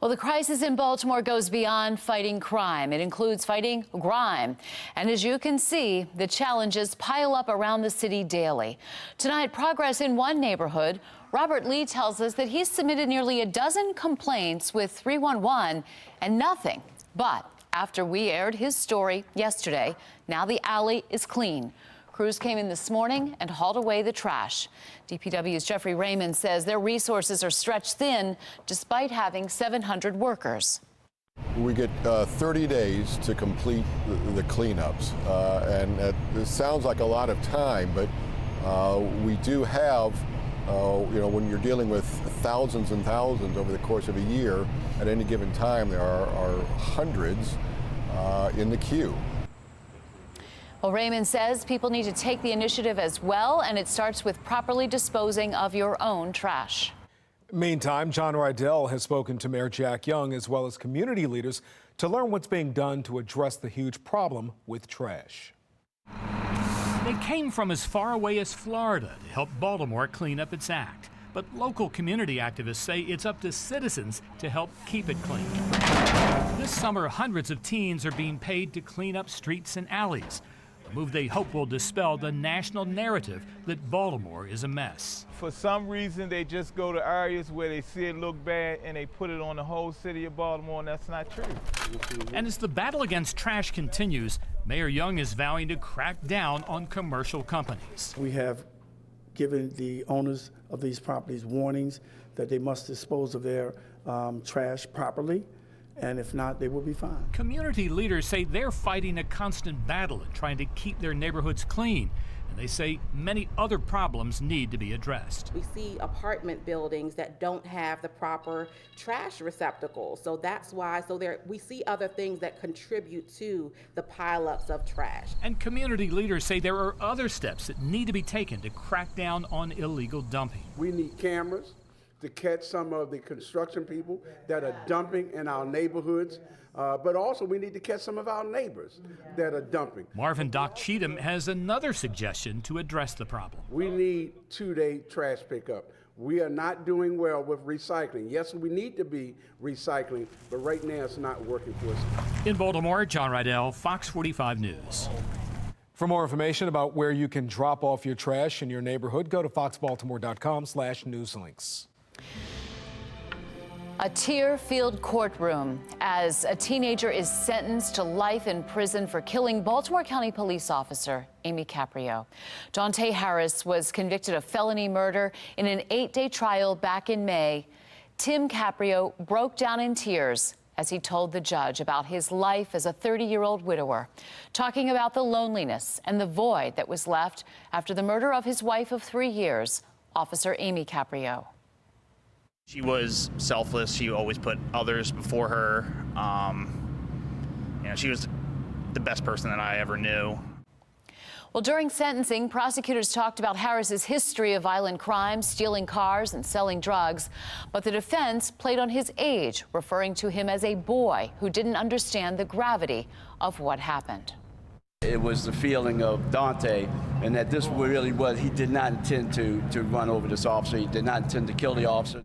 Well, the crisis in Baltimore goes beyond fighting crime. It includes fighting grime. And as you can see, the challenges pile up around the city daily. Tonight, progress in one neighborhood. Robert Lee tells us that he's submitted nearly a dozen complaints with 311 and nothing. But after we aired his story yesterday, now the alley is clean. Crews came in this morning and hauled away the trash. DPW's Jeffrey Raymond says their resources are stretched thin despite having 700 workers. We get 30 days to complete the cleanups, and it sounds like a lot of time, but we do have, when you're dealing with thousands and thousands over the course of a year, at any given time there are hundreds in the queue. Well, Raymond says people need to take the initiative as well, and it starts with properly disposing of your own trash. Meantime, John Rydell has spoken to Mayor Jack Young as well as community leaders to learn what's being done to address the huge problem with trash. They came from as far away as Florida to help Baltimore clean up its act. But local community activists say it's up to citizens to help keep it clean. This summer, hundreds of teens are being paid to clean up streets and alleys. A move they hope will dispel the national narrative that Baltimore is a mess. For some reason, they just go to areas where they see it look bad and they put it on the whole city of Baltimore, and that's not true. And as the battle against trash continues, Mayor Young is vowing to crack down on commercial companies. We have given the owners of these properties warnings that they must dispose of their trash properly, and if not, they will be fined. Community leaders say they're fighting a constant battle and trying to keep their neighborhoods clean. And they say many other problems need to be addressed. We see apartment buildings that don't have the proper trash receptacles. So that's why, we see other things that contribute to the pileups of trash. And community leaders say there are other steps that need to be taken to crack down on illegal dumping. We need cameras to catch some of the construction people that are dumping in our neighborhoods, but also we need to catch some of our neighbors that are dumping. Marvin Doc Cheatham has another suggestion to address the problem. We need two-day trash pickup. We are not doing well with recycling. Yes, we need to be recycling, but right now it's not working for us. In Baltimore, John Rydell, Fox 45 News. For more information about where you can drop off your trash in your neighborhood, go to foxbaltimore.com/newslinks. A tear-filled courtroom as a teenager is sentenced to life in prison for killing Baltimore County police officer Amy Caprio. Dante Harris was convicted of felony murder in an 8-day trial back in May. Tim Caprio broke down in tears as he told the judge about his life as a 30-year-old widower, talking about the loneliness and the void that was left after the murder of his wife of 3 years, Officer Amy Caprio. She was selfless. She always put others before her. She was the best person that I ever knew. Well, during sentencing, prosecutors talked about Harris's history of violent crimes, stealing cars and selling drugs. But the defense played on his age, referring to him as a boy who didn't understand the gravity of what happened. It was the feeling of Dante, and that this really was, he did not intend to run over this officer. He did not intend to kill the officer.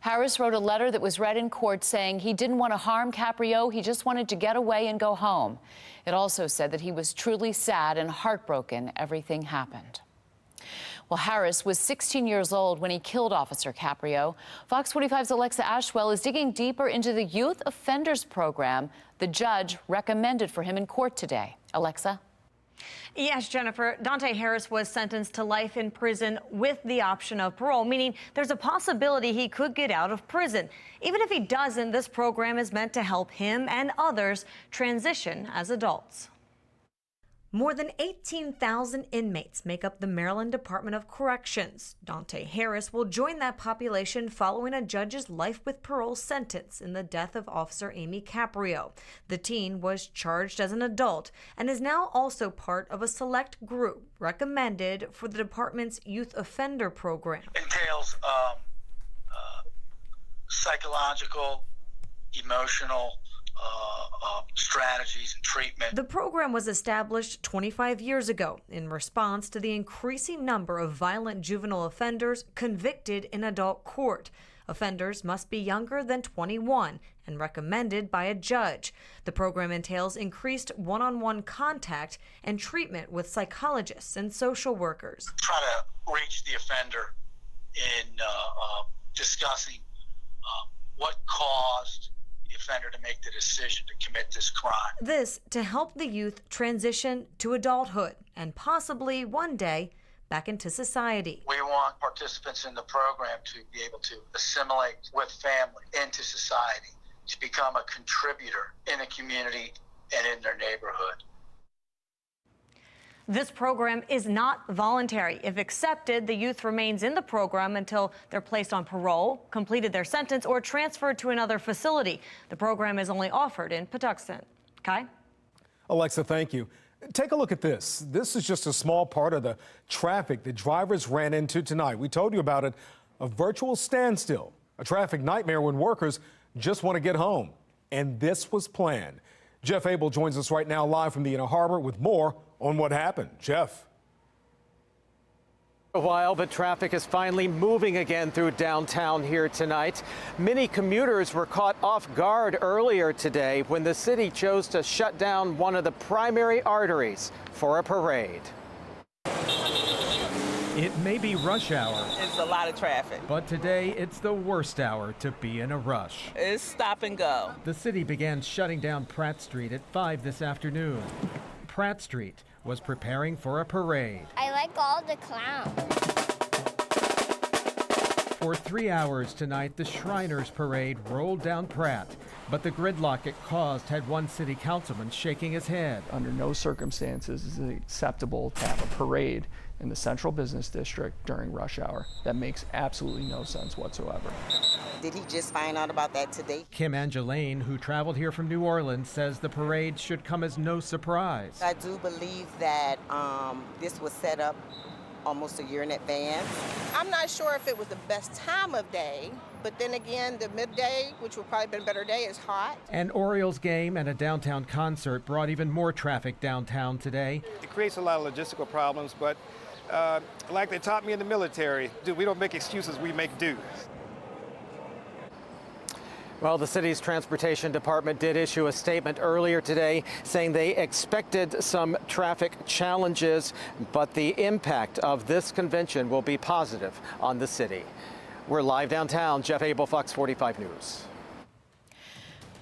Harris wrote a letter that was read in court saying he didn't want to harm Caprio, he just wanted to get away and go home. It also said that he was truly sad and heartbroken everything happened. Well, Harris was 16 years old when he killed Officer Caprio. Fox 45's Alexa Ashwell is digging deeper into the youth offenders program the judge recommended for him in court today. Alexa? Yes, Jennifer. Dante Harris was sentenced to life in prison with the option of parole, meaning there's a possibility he could get out of prison. Even if he doesn't, this program is meant to help him and others transition as adults. More than 18,000 inmates make up the Maryland Department of Corrections. Dante Harris will join that population following a judge's life with parole sentence in the death of Officer Amy Caprio. The teen was charged as an adult and is now also part of a select group recommended for the department's youth offender program. Entails psychological, emotional, strategies and treatment. The program was established 25 years ago in response to the increasing number of violent juvenile offenders convicted in adult court. Offenders must be younger than 21 and recommended by a judge. The program entails increased one-on-one contact and treatment with psychologists and social workers. Try to reach the offender in discussing what caused the offender to make the decision to commit this crime. This to help the youth transition to adulthood and possibly one day back into society. We want participants in the program to be able to assimilate with family into society, to become a contributor in the community and in their neighborhood. This program is not voluntary. If accepted, the youth remains in the program until they're placed on parole, completed their sentence, or transferred to another facility. The program is only offered in Patuxent. Kai? Alexa, thank you. Take a look at this. This is just a small part of the traffic that drivers ran into tonight. We told you about it, a virtual standstill, a traffic nightmare when workers just want to get home. And this was planned. Jeff Abel joins us right now live from the Inner Harbor with more on what happened. Jeff. A while, but traffic is finally moving again through downtown here tonight. Many commuters were caught off guard earlier today when the city chose to shut down one of the primary arteries for a parade. It may be rush hour. It's a lot of traffic. But today, it's the worst hour to be in a rush. It's stop and go. The city began shutting down Pratt Street at 5 this afternoon. Pratt Street was preparing for a parade. I like all the clowns. For 3 hours tonight, the Shriners Parade rolled down Pratt, but the gridlock it caused had one city councilman shaking his head. Under no circumstances is it acceptable to have a parade in the central business district during rush hour. That makes absolutely no sense whatsoever. Did he just find out about that today? Kim Angelane, who traveled here from New Orleans, says the parade should come as no surprise. I do believe that this was set up almost a year in advance. I'm not sure if it was the best time of day, but then again, the midday, which would probably been a better day, is hot. An Orioles game and a downtown concert brought even more traffic downtown today. It creates a lot of logistical problems, but like they taught me in the military, we don't make excuses, we make do. Well, the city's transportation department did issue a statement earlier today saying they expected some traffic challenges, but the impact of this convention will be positive on the city. We're live downtown. Jeff Abel, Fox 45 News.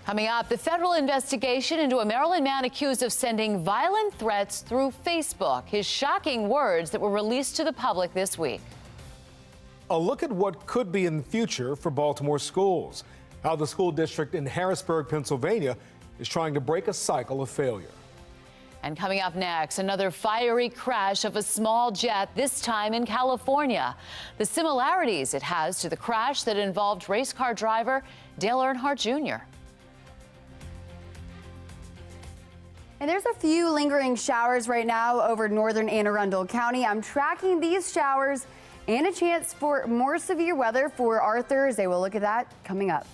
Coming up, the federal investigation into a Maryland man accused of sending violent threats through Facebook. His shocking words that were released to the public this week. A look at what could be in the future for Baltimore schools. How the school district in Harrisburg, Pennsylvania, is trying to break a cycle of failure. And coming up next, another fiery crash of a small jet, this time in California. The similarities it has to the crash that involved race car driver Dale Earnhardt Jr. And there's a few lingering showers right now over northern Anne Arundel County. I'm tracking these showers and a chance for more severe weather for our Thursday. We'll look at that coming up.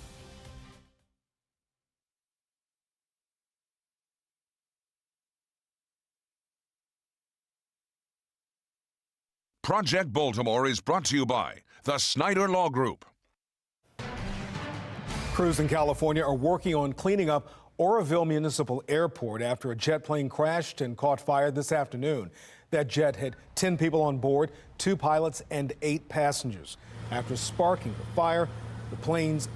Project Baltimore is brought to you by the Snyder Law Group. Crews in California are working on cleaning up Oroville Municipal Airport after a jet plane crashed and caught fire this afternoon. That jet had 10 people on board, 2 pilots and 8 passengers. After sparking the fire, the plane's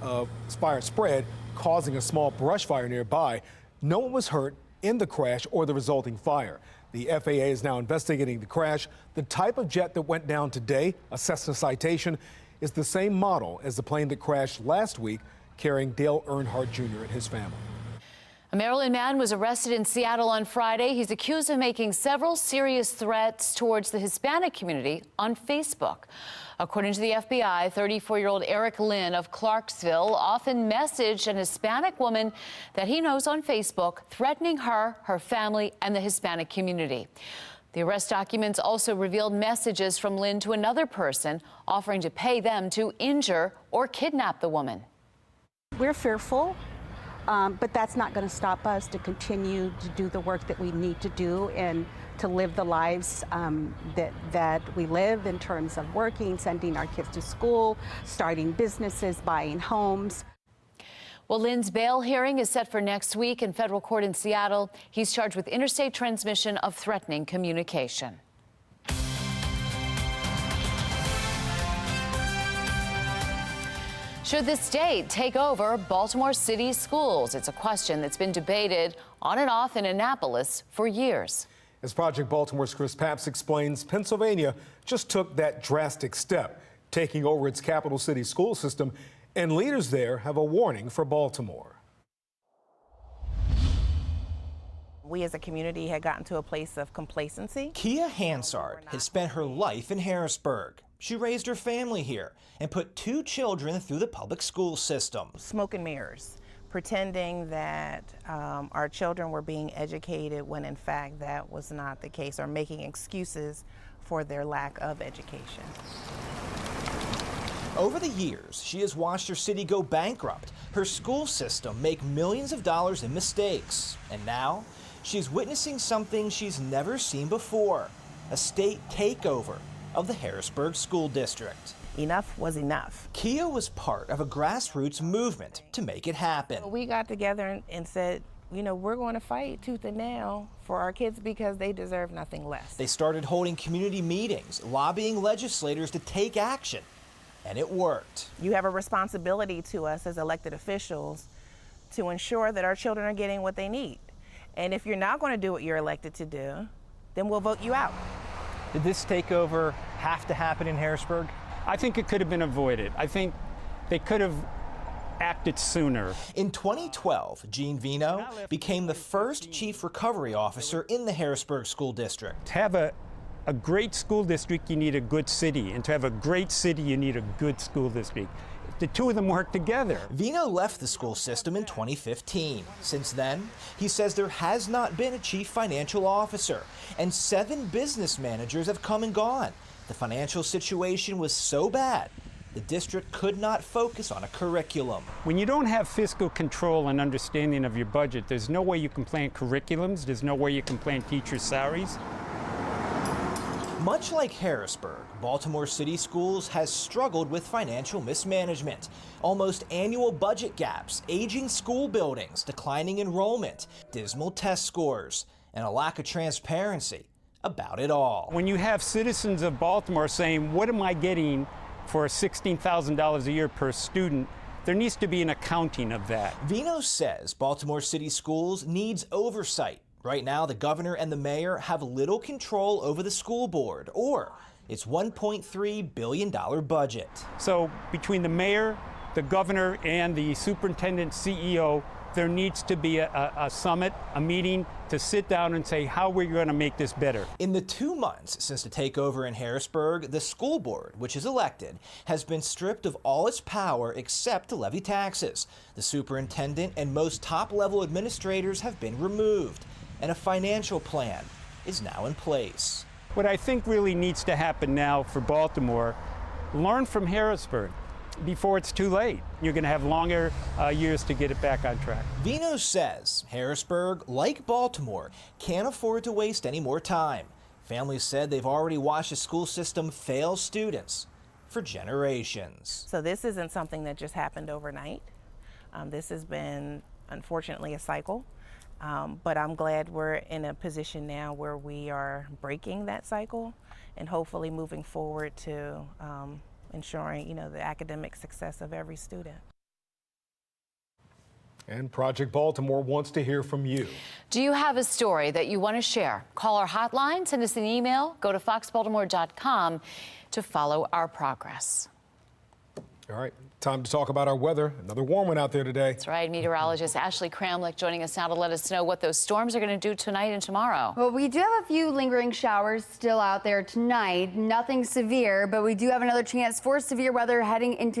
fire spread, causing a small brush fire nearby. No one was hurt in the crash or the resulting fire. The FAA is now investigating the crash. The type of jet that went down today, a Cessna Citation, is the same model as the plane that crashed last week, carrying Dale Earnhardt Jr. and his family. A Maryland man was arrested in Seattle on Friday. He's accused of making several serious threats towards the Hispanic community on Facebook. According to the FBI, 34-year-old Eric Lynn of Clarksville often messaged an Hispanic woman that he knows on Facebook, threatening her, her family, and the Hispanic community. The arrest documents also revealed messages from Lynn to another person, offering to pay them to injure or kidnap the woman. We're fearful But that's not going to stop us to continue to do the work that we need to do and to live the lives that we live in terms of working, sending our kids to school, starting businesses, buying homes. Well, Lynn's bail hearing is set for next week in federal court in Seattle. He's charged with interstate transmission of threatening communication. Should the state take over Baltimore City schools? It's a question that's been debated on and off in Annapolis for years. As Project Baltimore's Chris Papps explains, Pennsylvania just took that drastic step, taking over its capital city school system, and leaders there have a warning for Baltimore. We as a community had gotten to a place of complacency. Kia Hansard has spent her life in Harrisburg. She raised her family here and put 2 children through the public school system. Smoke and mirrors, pretending that our children were being educated when in fact that was not the case, or making excuses for their lack of education. Over the years, she has watched her city go bankrupt, her school system make millions of dollars in mistakes, and now she's witnessing something she's never seen before, a state takeover of the Harrisburg School District. Enough was enough. Kia was part of a grassroots movement to make it happen. We got together and said, you know, we're going to fight tooth and nail for our kids because they deserve nothing less. They started holding community meetings, lobbying legislators to take action, and it worked. You have a responsibility to us as elected officials to ensure that our children are getting what they need. And if you're not going to do what you're elected to do, then we'll vote you out. Did this takeover have to happen in Harrisburg? I think it could have been avoided. I think they could have acted sooner. In 2012, Gene Vino became the first chief recovery officer in the Harrisburg School District. To have a great school district, you need a good city. And to have a great city, you need a good school district. The two of them work together. Vino left the school system in 2015. Since then, he says there has not been a chief financial officer, and 7 business managers have come and gone. The financial situation was so bad, the district could not focus on a curriculum. When you don't have fiscal control and understanding of your budget, there's no way you can plan curriculums, there's no way you can plan teachers' salaries. Much like Harrisburg, Baltimore City Schools has struggled with financial mismanagement, almost annual budget gaps, aging school buildings, declining enrollment, dismal test scores, and a lack of transparency about it all. When you have citizens of Baltimore saying, what am I getting for $16,000 a year per student, there needs to be an accounting of that. Vino says Baltimore City Schools needs oversight. Right now, the governor and the mayor have little control over the school board or its $1.3 billion budget. So between the mayor, the governor, and the superintendent CEO, there needs to be a summit, a meeting to sit down and say how we're going to make this better. In the 2 months since the takeover in Harrisburg, the school board, which is elected, has been stripped of all its power except to levy taxes. The superintendent and most top-level administrators have been removed, and a financial plan is now in place. What I think really needs to happen now for Baltimore, learn from Harrisburg before it's too late. You're going to have longer years to get it back on track. Vino says Harrisburg, like Baltimore, can't afford to waste any more time. Families said they've already watched the school system fail students for generations. So this isn't something that just happened overnight. This has been, unfortunately, a cycle. But I'm glad we're in a position now where we are breaking that cycle and hopefully moving forward to ensuring, you know, the academic success of every student. And Project Baltimore wants to hear from you. Do you have a story that you want to share? Call our hotline, send us an email, go to foxbaltimore.com to follow our progress. All right, time to talk about our weather. Another warm one out there today. That's right. Meteorologist Ashley Kramlich joining us now to let us know what those storms are going to do tonight and tomorrow. Well, we do have a few lingering showers still out there tonight. Nothing severe, but we do have another chance for severe weather heading into